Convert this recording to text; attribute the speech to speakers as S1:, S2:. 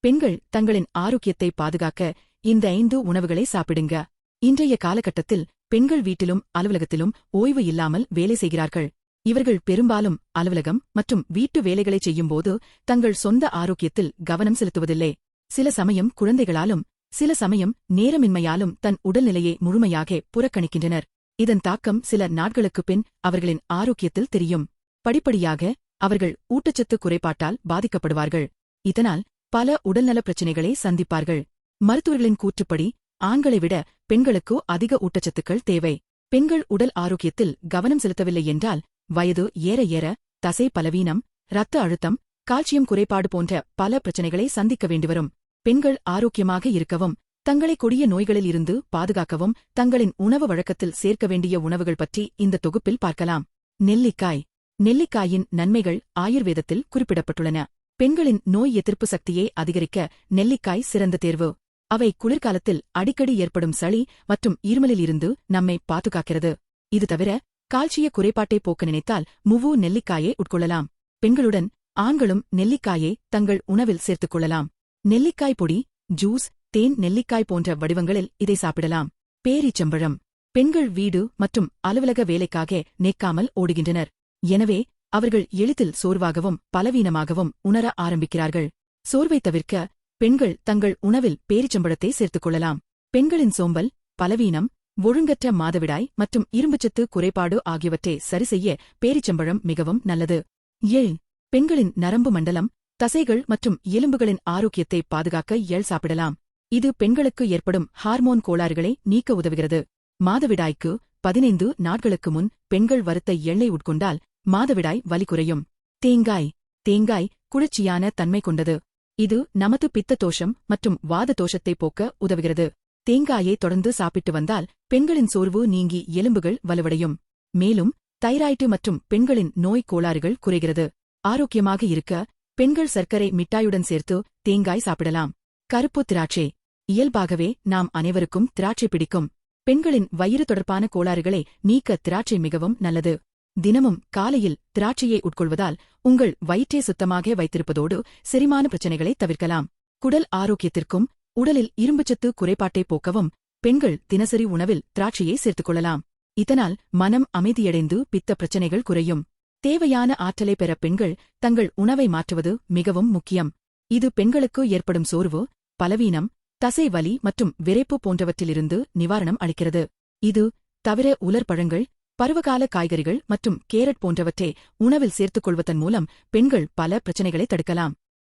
S1: பெண்கள் தங்களின் ஆரோக்கியத்தை பாதுகாக்க இந்த 5 உணவுகளை சாப்பிடுங்க. இன்றைய காலகட்டத்தில் பெண்கள் வீட்டிலும் அலுவலகத்திலும் ஓய்வு இல்லாமல் வேலை செய்கிறார்கள். இவர்கள் பெரும்பாலும் அலுவலகம் மற்றும் வீட்டு வேலைகளைச் செய்யும்போது தங்கள் சொந்த ஆரோக்கியத்தில் கவனம் செலுத்துவதில்லை. சில சமயம் குழந்தைகளாலும் சில சமயம் நேரமின்மையாலும் தன் உடல்நிலையை முழுமையாக புறக்கணிக்கின்றனர். இதன் தாக்கம் சில நாட்களுக்குப் பின் அவர்களின் ஆரோக்கியத்தில் தெரியும். படிப்படியாக அவர்கள் ஊட்டச்சத்து குறைபாட்டால் பாதிக்கப்படுவார்கள். இதனால் பல உடல்நலப் பிரச்சினைகளை சந்திப்பார்கள். மருத்துவர்களின் கூற்றுப்படி ஆண்களை விட பெண்களுக்கு அதிக ஊட்டச்சத்துக்கள் தேவை. பெண்கள் உடல் ஆரோக்கியத்தில் கவனம் செலுத்தவில்லை என்றால் வயது ஏற ஏற தசை பலவீனம், இரத்த அழுத்தம், கால்சியம் குறைபாடு போன்ற பல பிரச்சினைகளை சந்திக்க வேண்டிவரும். பெண்கள் ஆரோக்கியமாக இருக்கவும் தங்களை கொடிய நோய்களில் இருந்து பாதுகாக்கவும் தங்களின் உணவு வழக்கத்தில் சேர்க்க வேண்டிய உணவுகள் பற்றி இந்த தொகுப்பில் பார்க்கலாம். நெல்லிக்காய். நெல்லிக்காயின் நன்மைகள் ஆயுர்வேதத்தில் குறிப்பிடப்பட்டுள்ளன. பெண்களின் நோய் எதிர்ப்பு சக்தியை அதிகரிக்க நெல்லிக்காய் சிறந்த தேர்வு. அவை குளிர்காலத்தில் அடிக்கடி ஏற்படும் சளி மற்றும் இருமலில் இருந்து நம்மை பாதுகாக்கிறது. இது தவிர கால்சிய குறைபாட்டை போக்க நினைத்தால் முழு நெல்லிக்காயை உட்கொள்ளலாம். பெண்களுடன் ஆண்களும் நெல்லிக்காயை தங்கள் உணவில் சேர்த்துக் கொள்ளலாம். நெல்லிக்காய் பொடி, ஜூஸ், தேன், நெல்லிக்காய் போன்ற வடிவங்களில் இதை சாப்பிடலாம். பேரீச்சம்பழம். பெண்கள் வீடு மற்றும் அலுவலக வேலைக்காக நிற்காமல் ஓடுகின்றனர். எனவே அவர்கள் எளிதில் சோர்வாகவும் பலவீனமாகவும் உணர ஆரம்பிக்கிறார்கள். சோர்வை தவிர்க்க பெண்கள் தங்கள் உணவில் பேரிச்சம்பழத்தை சேர்த்துக் கொள்ளலாம். பெண்களின் சோம்பல், பலவீனம், ஒழுங்கற்ற மாதவிடாய் மற்றும் இரும்புச்சத்து குறைபாடு ஆகியவற்றை சரிசெய்ய பேரிச்சம்பழம் மிகவும் நல்லது. எள். பெண்களின் நரம்பு மண்டலம், தசைகள் மற்றும் எலும்புகளின் ஆரோக்கியத்தை பாதுகாக்க எள் சாப்பிடலாம். இது பெண்களுக்கு ஏற்படும் ஹார்மோன் கோளாறுகளை நீக்க உதவுகிறது. மாதவிடாய்க்கு 15 நாட்களுக்கு முன் பெண்கள் வறுத்த எண்ணெய் உட்கொண்டால் மாதவிடாய் வலி குறையும். தேங்காய். தேங்காய் குளிர்ச்சியான தன்மை கொண்டது. இது நமது பித்த தோஷம் மற்றும் வாத தோஷத்தை போக்க உதவுகிறது. தேங்காயை தொடர்ந்து சாப்பிட்டு வந்தால் பெண்களின் சோர்வு நீங்கி எலும்புகள் வலுவடையும். மேலும் தைராய்டு மற்றும் பெண்களின் நோய் கோளாறுகள் குறைகிறது. ஆரோக்கியமாக இருக்க பெண்கள் சர்க்கரை மிட்டாயுடன் சேர்த்து தேங்காய் சாப்பிடலாம். கருப்பு திராட்சை. இயல்பாகவே நாம் அனைவருக்கும் திராட்சை பிடிக்கும். பெண்களின் வயிறு தொடர்பான கோளாறுகளை நீக்க திராட்சை மிகவும் நல்லது. தினமும் காலையில் திராட்சையை உட்கொள்வதால் உங்கள் வயிற்றை சுத்தமாக வைத்திருப்பதோடு செரிமான பிரச்சினைகளை தவிர்க்கலாம். குடல் ஆரோக்கியத்திற்கும் உடலில் இரும்புச்சத்து குறைபாட்டை போக்கவும் பெண்கள் தினசரி உணவில் திராட்சையை சேர்த்துக் கொள்ளலாம். இதனால் மனம் அமைதியடைந்து பித்த பிரச்சினைகள் குறையும். தேவையான ஆற்றலை பெற பெண்கள் தங்கள் உணவை மாற்றுவது மிகவும் முக்கியம். இது பெண்களுக்கு ஏற்படும் சோர்வு, பலவீனம், தசை வலி மற்றும் விரைப்பு போன்றவற்றிலிருந்து நிவாரணம் அளிக்கிறது. இது தவிர உலர் பழங்கள், பருவகால காய்கறிகள் மற்றும் கேரட் போன்றவற்றை உணவில் சேர்த்துக் கொள்வதன் மூலம் பெண்கள் பல பிரச்சினைகளை தடுக்கலாம்.